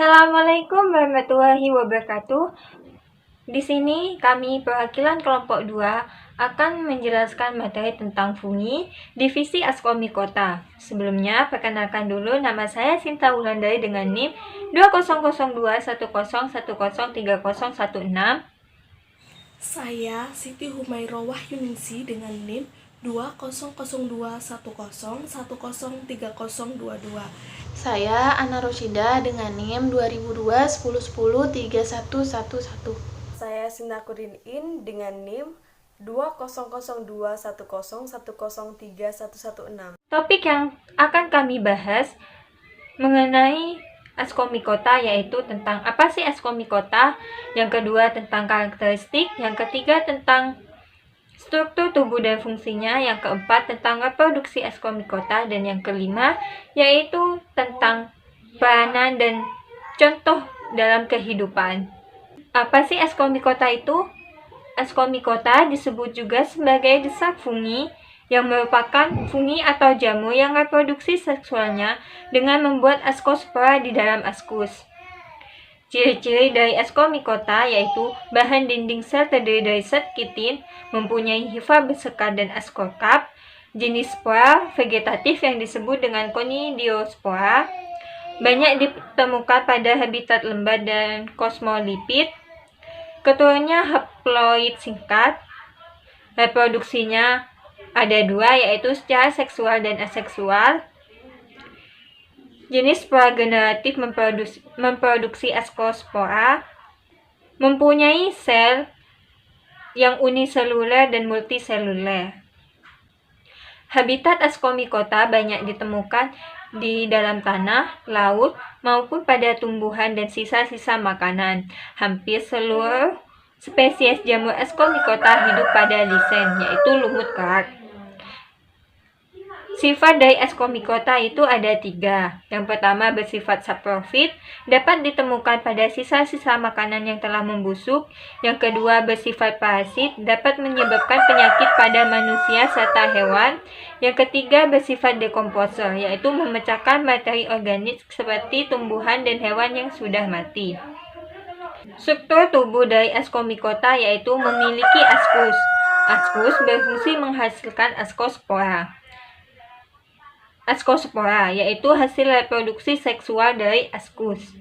Assalamualaikum warahmatullahi wabarakatuh. Di sini kami perwakilan kelompok 2 akan menjelaskan materi tentang fungi divisi Askomikota. Sebelumnya, perkenalkan dulu, nama saya Sinta Wulandari dengan NIM 20021010303016. Saya Siti Humairah Wahyuningsi dengan NIM 20021010103022. Saya Ana Roshida dengan NIM 200210103111. Saya Sinakurin In dengan NIM 20021010103116. Topik yang akan kami bahas mengenai Askomikota, yaitu tentang apa sih Askomikota, yang kedua tentang karakteristik, yang ketiga tentang struktur tubuh dan fungsinya, yang keempat tentang reproduksi Askomikota, dan yang kelima yaitu tentang peranan dan contoh dalam kehidupan. Apa sih Askomikota itu? Askomikota disebut juga sebagai desak fungi, yang merupakan fungi atau jamur yang reproduksi seksualnya dengan membuat askospora di dalam askus. Ciri-ciri dari Askomikota yaitu bahan dinding sel terdiri dari zat kitin, mempunyai hifa bersekat dan askorkap, jenis spora vegetatif yang disebut dengan konidiospora, banyak ditemukan pada habitat lembah dan kosmolipid, keturunannya haploid singkat, reproduksinya ada dua, yaitu secara seksual dan aseksual. Jenis spora generatif memproduksi askospora, mempunyai sel yang uniseluler dan multiseluler. Habitat Askomikota banyak ditemukan di dalam tanah, laut, maupun pada tumbuhan dan sisa-sisa makanan. Hampir seluruh spesies jamur Askomikota hidup pada lisen, yaitu lumut kerak. Sifat dari Askomikota itu ada 3. Yang pertama bersifat saprofit, dapat ditemukan pada sisa-sisa makanan yang telah membusuk. Yang kedua bersifat parasit, dapat menyebabkan penyakit pada manusia serta hewan. Yang ketiga bersifat dekomposer, yaitu memecahkan materi organik seperti tumbuhan dan hewan yang sudah mati. Struktur tubuh dari Askomikota yaitu memiliki askus. Askus berfungsi menghasilkan askospora. Askospora yaitu hasil reproduksi seksual dari askus.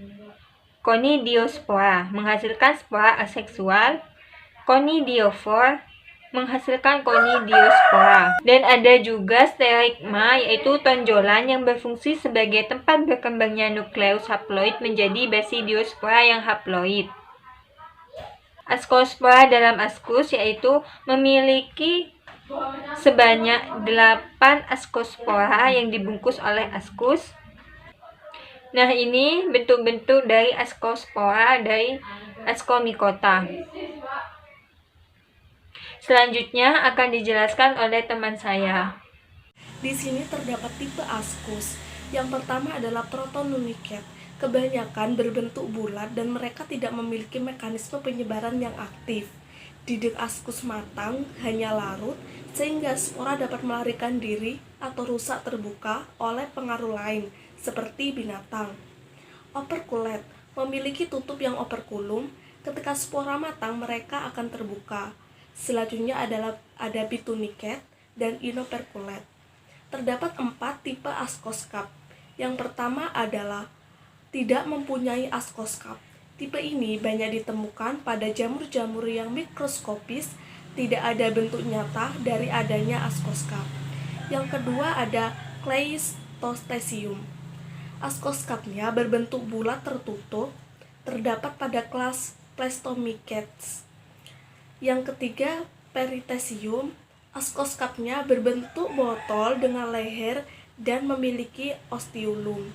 Konidiospora menghasilkan spora aseksual. Konidiofor menghasilkan konidiospora. Dan ada juga sterigma yaitu tonjolan yang berfungsi sebagai tempat berkembangnya nukleus haploid menjadi basidiospora yang haploid. Askospora dalam askus yaitu memiliki sebanyak 8 askospora yang dibungkus oleh askus. Nah, ini bentuk-bentuk dari askospora dari Askomikota. Selanjutnya akan dijelaskan oleh teman saya. Di sini terdapat tipe askus. Yang pertama adalah protonuniket. Kebanyakan berbentuk bulat dan mereka tidak memiliki mekanisme penyebaran yang aktif. Didek askus matang hanya larut, sehingga spora dapat melarikan diri atau rusak terbuka oleh pengaruh lain, seperti binatang. Operkulet memiliki tutup yang operkulum. Ketika spora matang, mereka akan terbuka. Selanjutnya ada bituniket dan inoperkulet. Terdapat 4 tipe askoskap. Yang pertama adalah tidak mempunyai askoskap. Tipe ini banyak ditemukan pada jamur-jamur yang mikroskopis, tidak ada bentuk nyata dari adanya askoskap. Yang kedua ada Cleistostesium. Askoskapnya berbentuk bulat tertutup, terdapat pada kelas Pleistomycetes. Yang ketiga Peritesium. Askoskapnya berbentuk botol dengan leher dan memiliki ostiulum.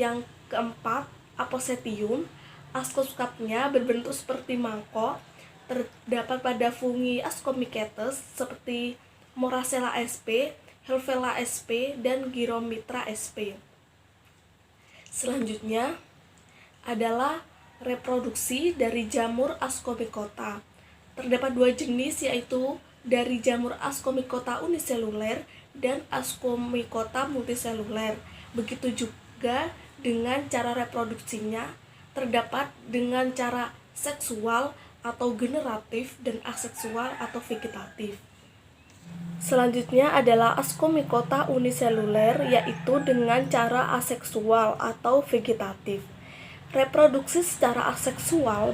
Yang keempat Aposetium. Askoskapnya berbentuk seperti mangkok, terdapat pada fungi Ascomycetes seperti Moracella sp, Helvela sp, dan Gyromitra sp. Selanjutnya adalah reproduksi dari jamur Askomikota. Terdapat 2 jenis, yaitu dari jamur Askomikota uniseluler dan Askomikota multiseluler. Begitu juga dengan cara reproduksinya. terdapat dengan cara seksual atau generatif dan aseksual atau vegetatif. Selanjutnya adalah ascomycota uniseluler, yaitu dengan cara aseksual atau vegetatif. Reproduksi secara aseksual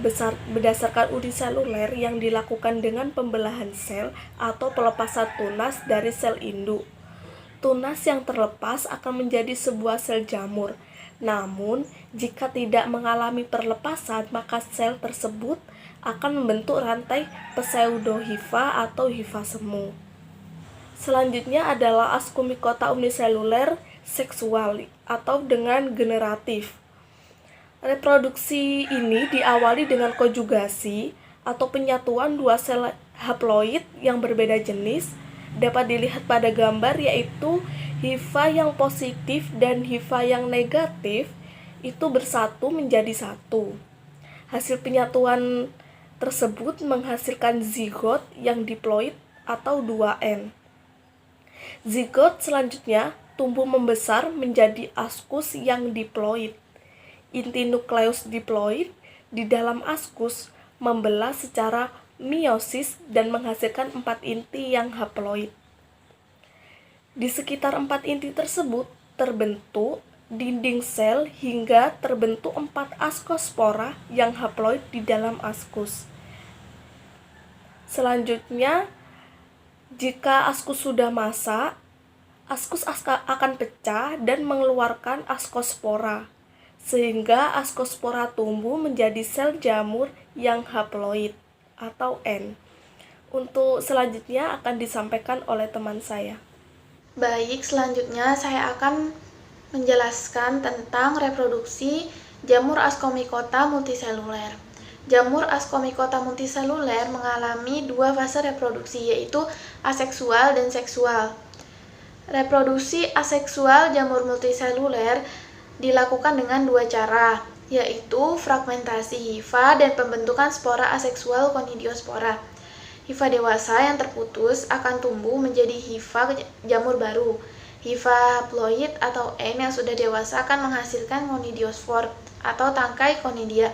berdasarkan uniseluler yang dilakukan dengan pembelahan sel atau pelepasan tunas dari sel induk. Tunas yang terlepas akan menjadi sebuah sel jamur. Namun, jika tidak mengalami perlepasan, maka sel tersebut akan membentuk rantai pseudohifa atau hifa semu. Selanjutnya adalah ascomycota uniseluler seksual atau dengan generatif. Reproduksi ini diawali dengan konjugasi atau penyatuan dua sel haploid yang berbeda jenis. Dapat dilihat pada gambar, yaitu hifa yang positif dan hifa yang negatif itu bersatu menjadi satu. Hasil penyatuan tersebut menghasilkan zigot yang diploid atau 2N. Zigot selanjutnya tumbuh membesar menjadi askus yang diploid. Inti nukleus diploid di dalam askus membelah secara meiosis dan menghasilkan 4 inti yang haploid. Di sekitar 4 inti tersebut terbentuk dinding sel hingga terbentuk 4 askospora yang haploid di dalam askus. Selanjutnya, jika askus sudah masak, askus akan pecah dan mengeluarkan askospora, sehingga askospora tumbuh menjadi sel jamur yang haploid atau N. Untuk selanjutnya akan disampaikan oleh teman saya. Baik, selanjutnya saya akan menjelaskan tentang reproduksi jamur Ascomycota multiseluler. Jamur Ascomycota multiseluler mengalami 2 fase reproduksi, yaitu aseksual dan seksual. Reproduksi aseksual jamur multiseluler dilakukan dengan 2 cara, yaitu fragmentasi hifa dan pembentukan spora aseksual konidiospora. Hifa dewasa yang terputus akan tumbuh menjadi hifa jamur baru. Hifa haploid atau N yang sudah dewasa akan menghasilkan konidiospor atau tangkai konidia.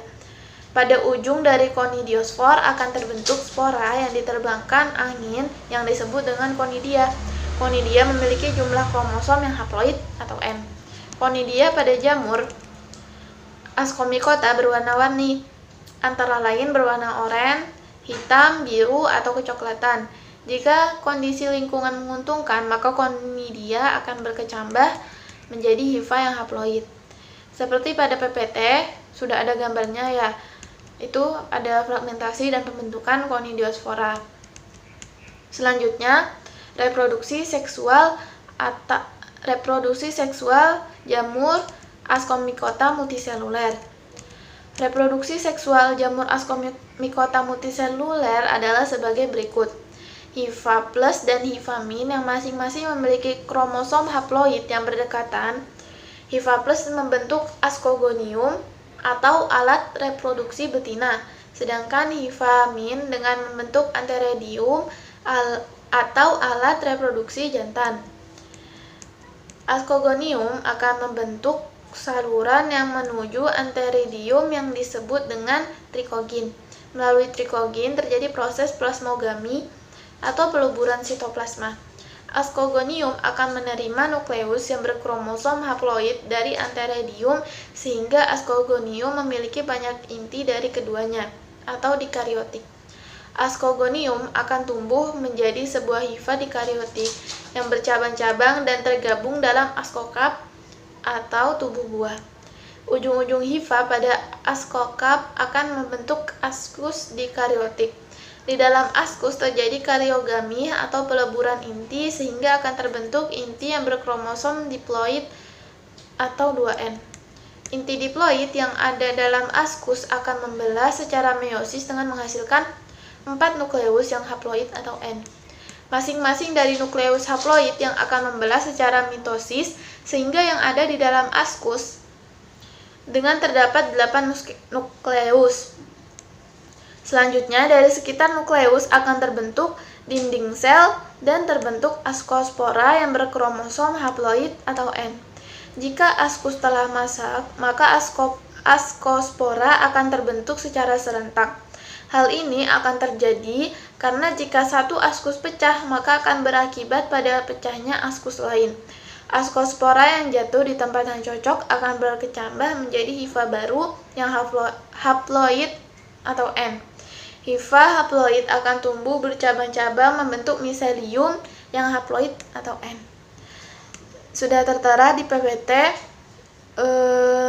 Pada ujung dari konidiospor akan terbentuk spora yang diterbangkan angin yang disebut dengan konidia. Konidia memiliki jumlah kromosom yang haploid atau M. Konidia pada jamur Ascomycota berwarna-warni, antara lain berwarna oranye, hitam, biru, atau kecoklatan. Jika kondisi lingkungan menguntungkan, maka konidia akan berkecambah menjadi hifa yang haploid. Seperti pada PPT, sudah ada gambarnya ya. Itu ada fragmentasi dan pembentukan konidiospora. Selanjutnya, reproduksi seksual jamur Ascomycota multiseluler. Reproduksi seksual jamur Ascomycota multiseluler adalah sebagai berikut. Hifa plus dan hifa min yang masing-masing memiliki kromosom haploid yang berdekatan. Hifa plus membentuk ascogonium atau alat reproduksi betina, sedangkan hifa min dengan membentuk antheridium atau alat reproduksi jantan. Ascogonium akan membentuk saluran yang menuju antheridium yang disebut dengan trikogin. Melalui trikogin terjadi proses plasmogami atau peluburan sitoplasma. Ascogonium akan menerima nukleus yang berkromosom haploid dari antheridium sehingga ascogonium memiliki banyak inti dari keduanya atau dikariotik. Ascogonium akan tumbuh menjadi sebuah hifa dikariotik yang bercabang-cabang dan tergabung dalam ascokap atau tubuh buah. Ujung-ujung hifa pada ascokap akan membentuk askus dikariotik. Di dalam askus terjadi kariogami atau peleburan inti sehingga akan terbentuk inti yang berkromosom diploid atau 2N. Inti diploid yang ada dalam askus akan membelah secara meiosis dengan menghasilkan 4 nukleus yang haploid atau N. Masing-masing dari nukleus haploid yang akan membelah secara mitosis sehingga yang ada di dalam askus dengan terdapat 8 nukleus. Selanjutnya, dari sekitar nukleus akan terbentuk dinding sel dan terbentuk askospora yang berkromosom haploid atau N. Jika askus telah masak, maka askospora akan terbentuk secara serentak. Hal ini akan terjadi karena jika satu askus pecah, maka akan berakibat pada pecahnya askus lain. Askospora yang jatuh di tempat yang cocok akan berkecambah menjadi hifa baru yang haploid atau N. Hifa haploid akan tumbuh bercabang-cabang membentuk miselium yang haploid atau N. Sudah tertera di PPT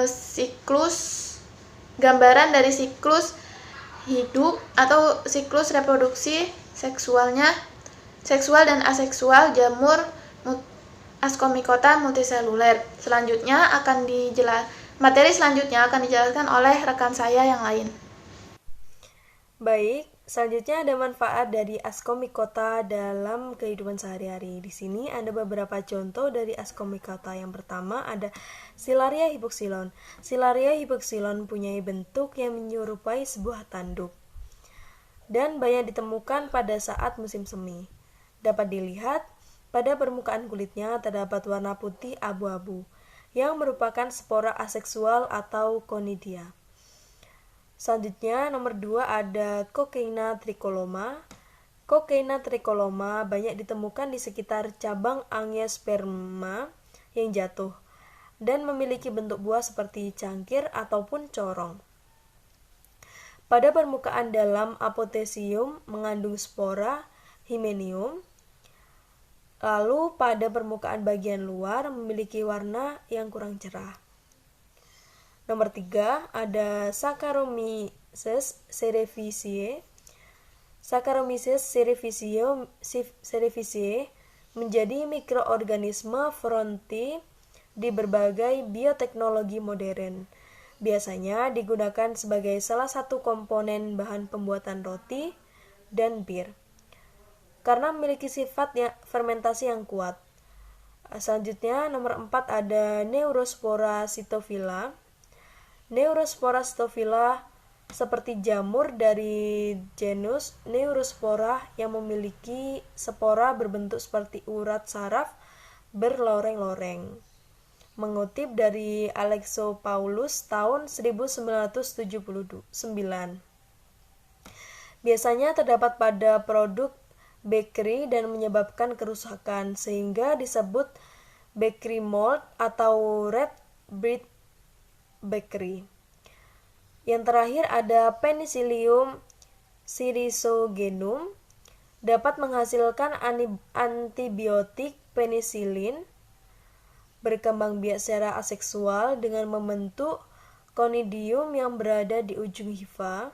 siklus, gambaran dari siklus hidup atau siklus reproduksi seksual dan aseksual jamur Ascomycota multiseluler. Materi selanjutnya akan dijelaskan oleh rekan saya yang lain. Baik, selanjutnya ada manfaat dari Ascomycota dalam kehidupan sehari-hari. Di sini ada beberapa contoh dari Ascomycota. Yang pertama ada Silaria hypoxylon. Silaria hypoxylon mempunyai bentuk yang menyerupai sebuah tanduk dan banyak ditemukan pada saat musim semi. Dapat dilihat pada permukaan kulitnya terdapat warna putih abu-abu yang merupakan spora aseksual atau conidia. Selanjutnya nomor 2 ada Cocaina tricoloma. Cocaina tricoloma banyak ditemukan di sekitar cabang angiosperma yang jatuh dan memiliki bentuk buah seperti cangkir ataupun corong. Pada permukaan dalam apothecium mengandung spora hymenium. Lalu pada permukaan bagian luar memiliki warna yang kurang cerah. Nomor 3 ada Saccharomyces cerevisiae. Saccharomyces cerevisiae menjadi mikroorganisme fronti di berbagai bioteknologi modern. Biasanya digunakan sebagai salah satu komponen bahan pembuatan roti dan bir karena memiliki sifat fermentasi yang kuat. Selanjutnya nomor 4 ada Neurospora cytophila. Neurospora cytophila seperti jamur dari genus Neurospora yang memiliki spora berbentuk seperti urat saraf berloreng-loreng. Mengutip dari Alexopoulos tahun 1979. Biasanya terdapat pada produk bakery dan menyebabkan kerusakan sehingga disebut bakery mold atau red bread bakery. Yang terakhir ada Penicillium schizogenum, dapat menghasilkan antibiotik penisilin, berkembang biak secara aseksual dengan membentuk conidium yang berada di ujung hifa.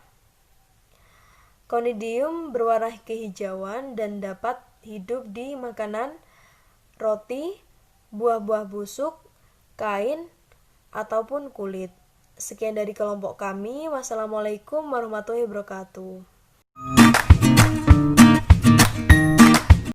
Conidium berwarna kehijauan dan dapat hidup di makanan, roti, buah-buah busuk, kain, ataupun kulit. Sekian dari kelompok kami. Wassalamualaikum warahmatullahi wabarakatuh.